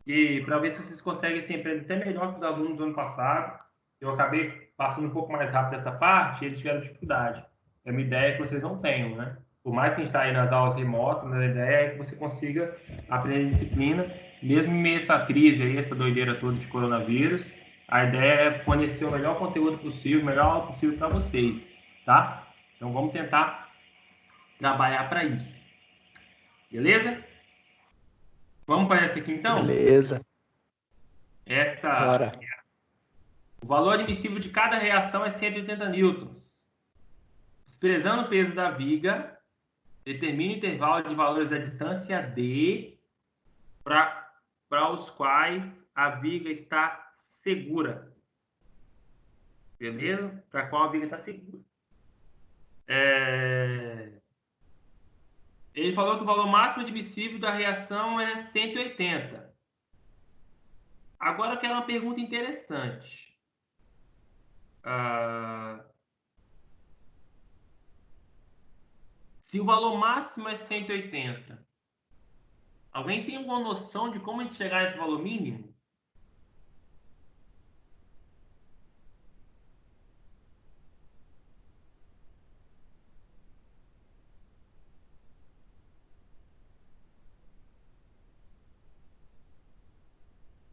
e para ver se vocês conseguem se aprender até melhor que os alunos do ano passado. Eu acabei passando um pouco mais rápido essa parte, e eles tiveram dificuldade. É uma ideia que vocês não tenham, né? Por mais que a gente está aí nas aulas remotas, mas a ideia é que você consiga aprender disciplina, mesmo em meio a essa crise aí, essa doideira toda de coronavírus. A ideia é fornecer o melhor conteúdo possível, o melhor aula possível para vocês, tá? Então vamos tentar trabalhar para isso. Beleza? Vamos para essa aqui então? beleza. Essa Bora. O valor admissível de cada reação é 180 newtons. Desprezando o peso da viga, determine o intervalo de valores da distância D para os quais a viga está segura. Beleza? Para qual a viga está segura. Ele falou que o valor máximo admissível da reação é 180. Agora eu quero uma pergunta interessante. Se o valor máximo é 180, alguém tem alguma noção de como a gente chegar nesse valor mínimo?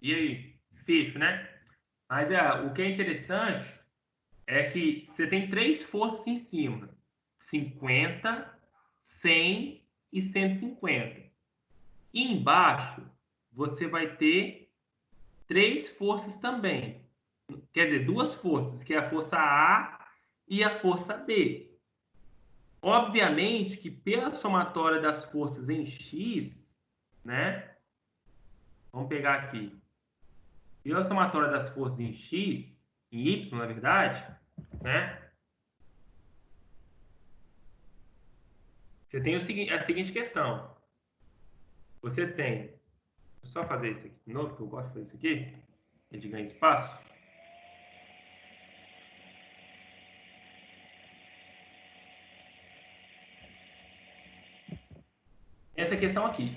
E aí? Difícil, né? Mas o que é interessante é que você tem três forças em cima: 50, 100 e 150. E embaixo você vai ter três forças também. Quer dizer, duas forças, que é a força A e a força B. Obviamente que pela somatória das forças em X, né? Vamos pegar aqui. Pela somatória das forças em X, em Y, na verdade, né? Você tem a seguinte questão. Você tem... Vou só fazer isso aqui de novo, que eu gosto de fazer isso aqui. A gente ganha espaço. Essa questão aqui.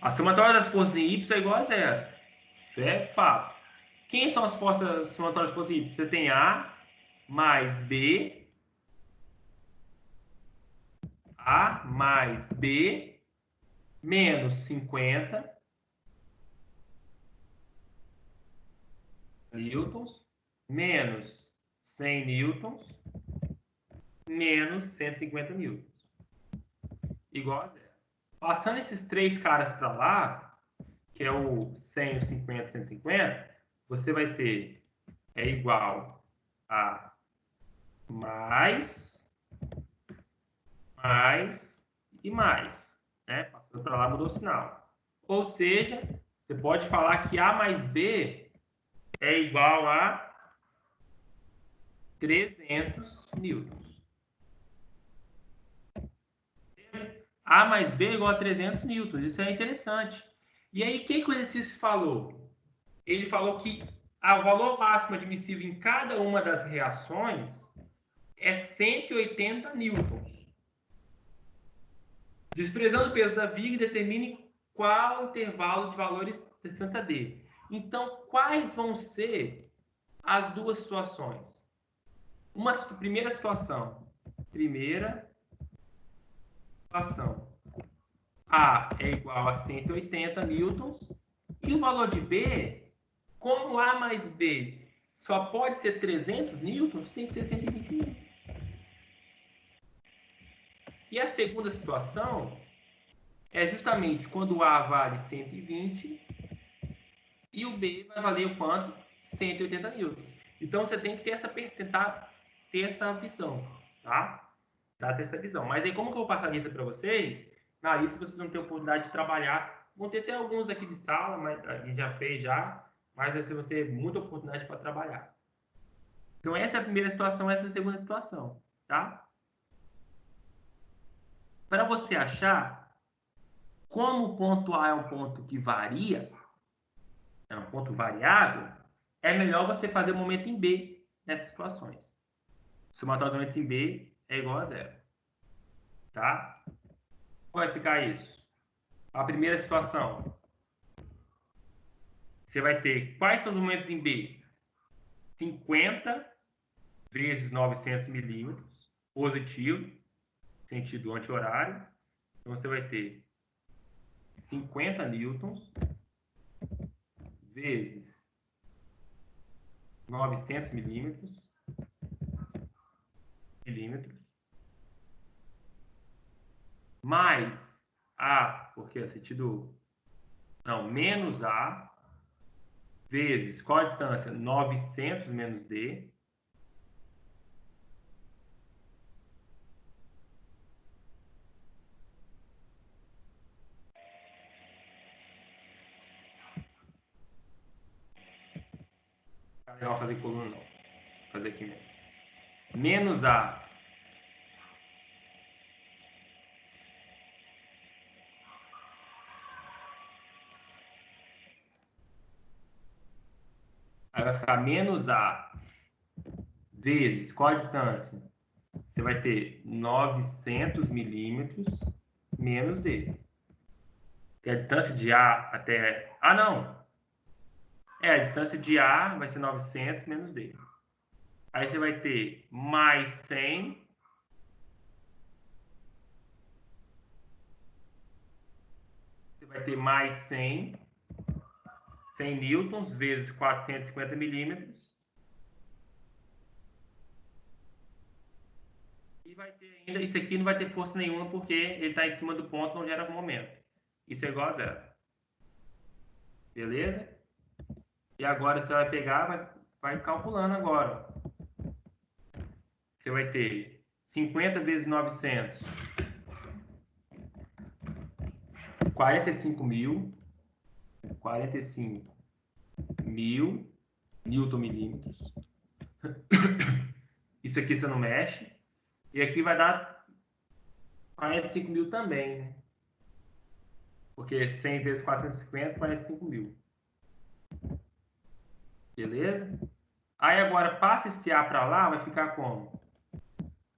A somatória das forças em Y é igual a zero. Isso é fato. Quem são as forças somatórias das forças em Y? Você tem A mais B. A mais B menos 50 newtons menos 100 newtons menos 150 newtons. Igual a zero. Passando esses três caras para lá, que é o 100, o 50, 150, você vai ter igual a mais e mais. Né? Passando para lá, mudou o sinal. Ou seja, você pode falar que A mais B é igual a 300 newtons. A mais B é igual a 300 newtons. Isso é interessante. E aí, o que o exercício falou? Ele falou que o valor máximo admissível em cada uma das reações é 180 newtons. Desprezando o peso da viga, determine qual intervalo de valores da distância D. Então, quais vão ser as duas situações? Primeira situação. A é igual a 180 newtons. E o valor de B, como A mais B só pode ser 300 newtons, tem que ser 120 newtons. E a segunda situação é justamente quando o A vale 120 e o B vai valer o quanto? 180 newtons. Então você tem que tentar ter essa visão, tá? Ter essa visão. Mas aí como que eu vou passar isso para vocês? Na lista vocês vão ter oportunidade de trabalhar. Vão ter até alguns aqui de sala, mas a gente já fez já. Mas vocês vão ter muita oportunidade para trabalhar. Então, essa é a primeira situação, essa é a segunda situação, tá? Para você achar como o ponto A é um ponto que varia, é um ponto variável, é melhor você fazer o momento em B nessas situações. O somatório de momentos em B é igual a 0. Tá? Como vai ficar isso? A primeira situação. Você vai ter quais são os momentos em B? 50 vezes 900 milímetros, positivo, sentido anti-horário. Então, você vai ter 50 newtons vezes 900 milímetros, mais A, porque é sentido... Não, menos A, vezes qual a distância? 900 menos D. Não é legal fazer coluna, não. Vou fazer aqui mesmo. Menos A aí vai ficar menos A vezes qual a distância? Você vai ter 900 milímetros menos D. Que a distância de A até... Ah, não! A distância de A vai ser 900 menos D. Aí você vai ter mais 100. Você vai ter mais 100 newtons vezes 450 milímetros. E vai ter ainda, isso aqui não vai ter força nenhuma porque ele está em cima do ponto, não gera momento. Isso é igual a 0. Beleza? E agora você vai pegar, vai calculando agora. Você vai ter 50 vezes 900, 45 mil newton milímetros. Isso aqui você não mexe. E aqui vai dar 45 mil também, né? Porque 100 vezes 450, 45 mil. Beleza? Aí agora passa esse A para lá, vai ficar como?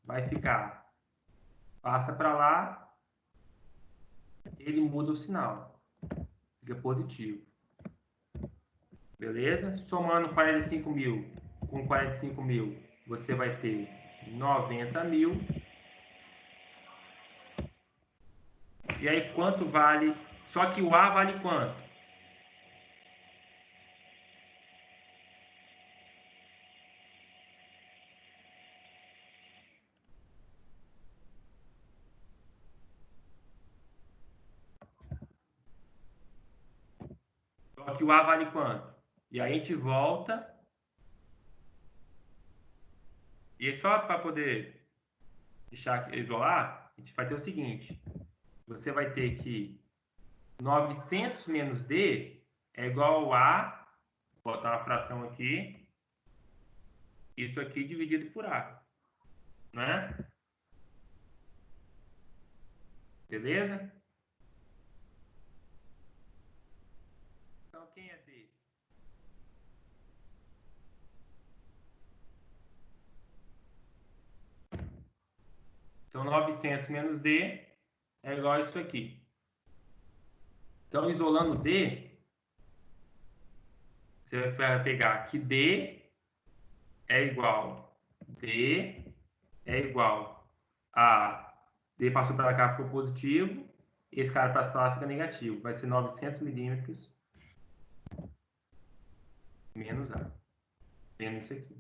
Vai ficar, passa para lá, ele muda o sinal. Fica positivo. Beleza? Somando 45 mil com 45 mil, você vai ter 90 mil. E aí quanto vale? Só que o A vale quanto? Só que o A vale quanto? E aí a gente volta. E só para poder deixar isolar, a gente vai ter o seguinte. Você vai ter que 900 menos D é igual a, vou botar uma fração aqui, isso aqui dividido por A, né? Beleza? Então, quem é D? Então, 900 menos D é igual a isso aqui. Então, isolando D, você vai pegar que D é igual a D passou para cá, ficou positivo. Esse cara passa para lá, fica negativo. Vai ser 900 milímetros menos A. Menos isso aqui.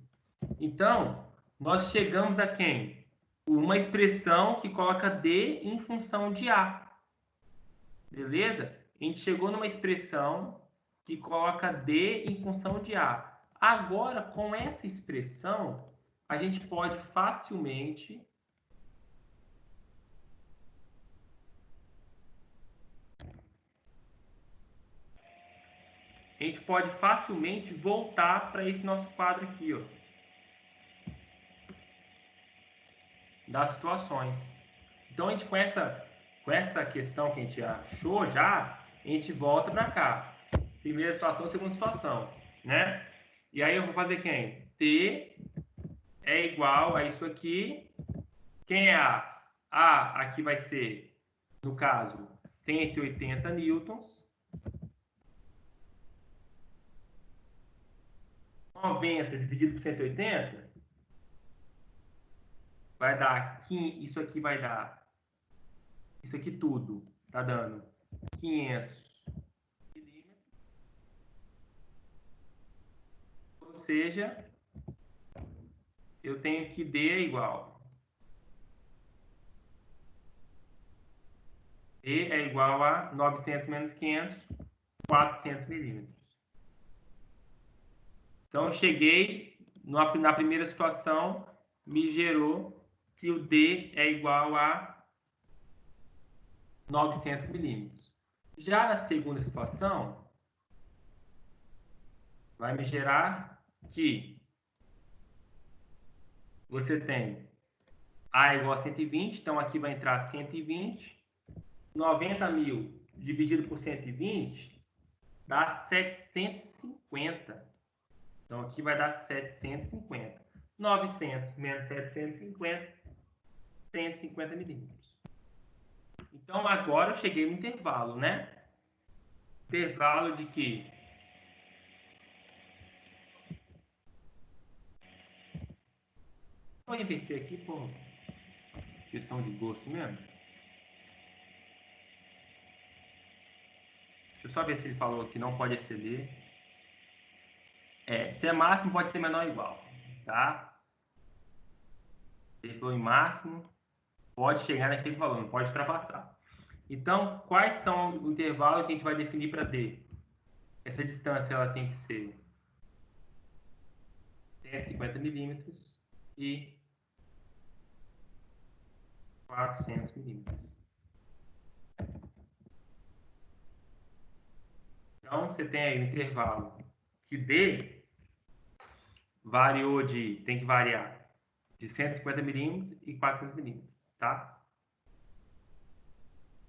Então, nós chegamos a quem? Uma expressão que coloca D em função de A. Beleza? A gente chegou numa expressão que coloca D em função de A. Agora, com essa expressão, a gente pode facilmente a gente pode facilmente voltar para esse nosso quadro aqui, ó, das situações. Então, a gente com essa questão que a gente achou já, a gente volta para cá. Primeira situação, segunda situação, né? E aí eu vou fazer quem? T é igual a isso aqui. Quem é A? A aqui vai ser, no caso, 180 newtons. 90 dividido por 180 vai dar, isso aqui vai dar, isso aqui tudo, tá dando 500 milímetros. Ou seja, eu tenho que D é igual. D é igual a 900 menos 500, 400 milímetros. Então, eu cheguei na primeira situação, me gerou que o D é igual a 900 milímetros. Já na segunda situação, vai me gerar que você tem A igual a 120, então aqui vai entrar 120. 90 mil dividido por 120 dá 750. Então, aqui vai dar 750. 900 menos 750, 150 milímetros. Então, agora eu cheguei no intervalo, né? Intervalo de que? Vou inverter aqui por questão de gosto mesmo. Deixa eu só ver se ele falou que não pode exceder. Se é máximo, pode ser menor ou igual, tá? Ele falou em máximo, pode chegar naquele valor, não pode ultrapassar. Então, quais são o intervalo que a gente vai definir para D? Essa distância ela tem que ser 150 milímetros e 400 milímetros. Então, você tem aí um intervalo que D tem que variar de 150 milímetros e 400 milímetros, tá?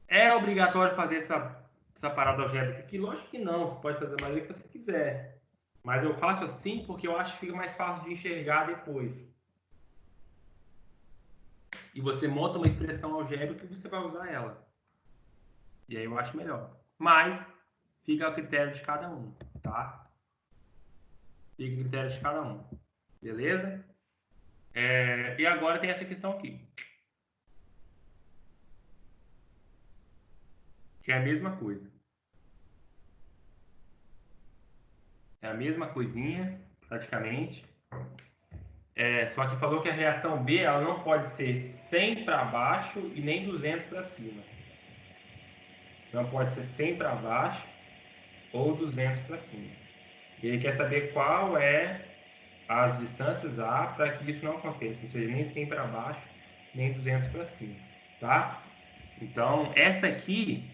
É obrigatório fazer essa parada algébrica aqui? Lógico que não, você pode fazer a maneira que você quiser. Mas eu faço assim porque eu acho que fica mais fácil de enxergar depois. E você monta uma expressão algébrica e você vai usar ela. E aí eu acho melhor. Mas fica a critério de cada um, tá? Fica a critério de cada um. Beleza? E agora tem essa questão aqui. Que é a mesma coisa. É a mesma coisinha, praticamente. Só que falou que a reação B ela não pode ser 100 para baixo e nem 200 para cima. Então pode ser 100 para baixo ou 200 para cima. E ele quer saber qual é as distâncias A para que isso não aconteça, ou seja, nem 100 para baixo, nem 200 para cima, tá? Então, essa aqui,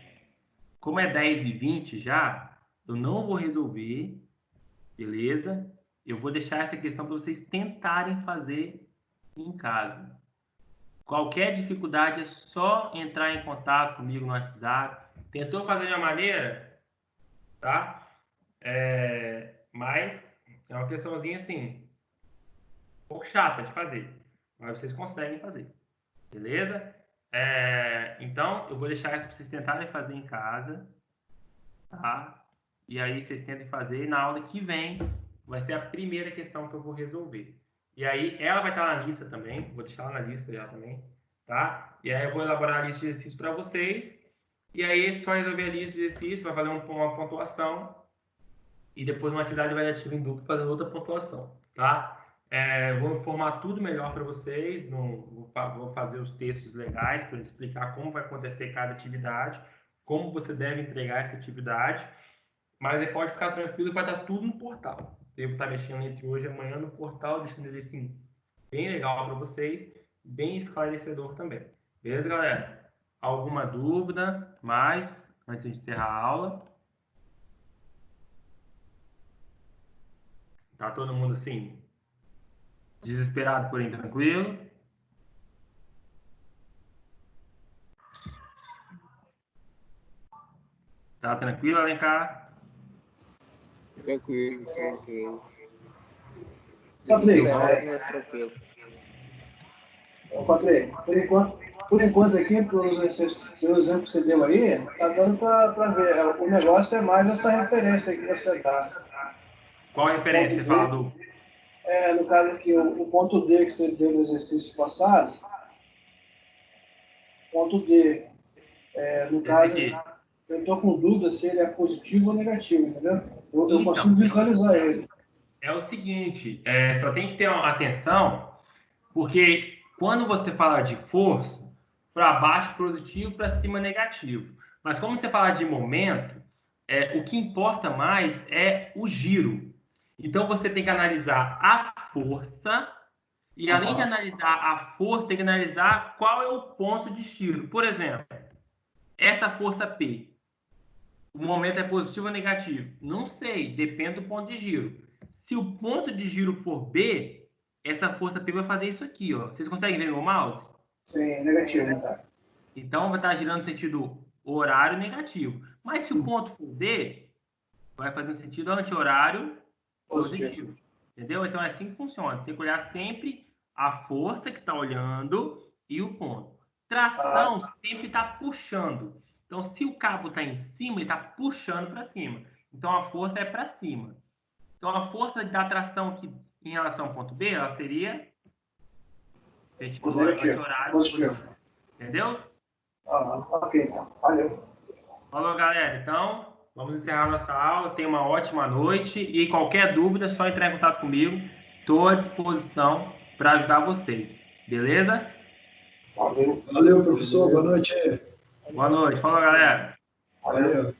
como é 10 e 20 já, eu não vou resolver, beleza? Eu vou deixar essa questão para vocês tentarem fazer em casa. Qualquer dificuldade é só entrar em contato comigo no WhatsApp. Tentou fazer de uma maneira, tá? Mas é uma questãozinha assim, um pouco chata de fazer, mas vocês conseguem fazer, beleza? Então, eu vou deixar essa para vocês tentarem fazer em casa, tá? E aí vocês tentem fazer, e na aula que vem vai ser a primeira questão que eu vou resolver. E aí ela vai estar na lista também, vou deixar ela na lista já também, tá? E aí eu vou elaborar a lista de exercícios para vocês, e aí só resolver a lista de exercícios, vai valer uma pontuação, e depois uma atividade variativa em duplo fazendo outra pontuação, tá? Vou informar tudo melhor para vocês, vou fazer os textos legais para explicar como vai acontecer cada atividade, como você deve entregar essa atividade, mas você pode ficar tranquilo que vai estar tudo no portal. Devo estar mexendo entre hoje e amanhã no portal, deixando ele assim, bem legal para vocês, bem esclarecedor também. Beleza, galera? Alguma dúvida mais antes de encerrar a aula? Tá todo mundo assim, desesperado, porém tranquilo? Tá tranquilo, Alencar? Tranquilo, tranquilo. Patrick, Desesperado, mas tranquilo. Patrick, por enquanto aqui, pelo exemplo que você deu aí, tá dando para ver. O negócio é mais essa referência aí que você dá. Qual a referência você fala do... No caso aqui, o ponto D que você deu no exercício passado, ponto D, no Esse caso, aqui. eu estou com dúvida se ele é positivo ou negativo, entendeu? Eu Então, consigo visualizar ele. É o seguinte, só tem que ter atenção, porque quando você fala de força, para baixo positivo, para cima negativo. Mas como você fala de momento, o que importa mais é o giro. Então você tem que analisar a força, e além de analisar a força, tem que analisar qual é o ponto de giro. Por exemplo, essa força P, o momento é positivo ou negativo? Não sei, depende do ponto de giro. Se o ponto de giro for B, essa força P vai fazer isso aqui, ó. Vocês conseguem ver no mouse? Sim, negativo, tá? Então vai estar girando no sentido horário negativo. Mas se o ponto for D, vai fazer no sentido anti-horário positivo. Entendeu? Então é assim que funciona. Tem que olhar sempre a força que está olhando e o ponto. Tração sempre está puxando. Então, se o cabo está em cima, ele está puxando para cima. Então, a força é para cima. Então, a força da tração aqui em relação ao ponto B, ela seria anti-horário positivo. Entendeu? Ok, então. Valeu. Falou, galera. Então, vamos encerrar nossa aula. Tenha uma ótima noite. E qualquer dúvida, é só entrar em contato comigo. Estou à disposição para ajudar vocês. Beleza? Valeu. Valeu, professor. Boa noite. Boa noite. Falou, galera. Valeu.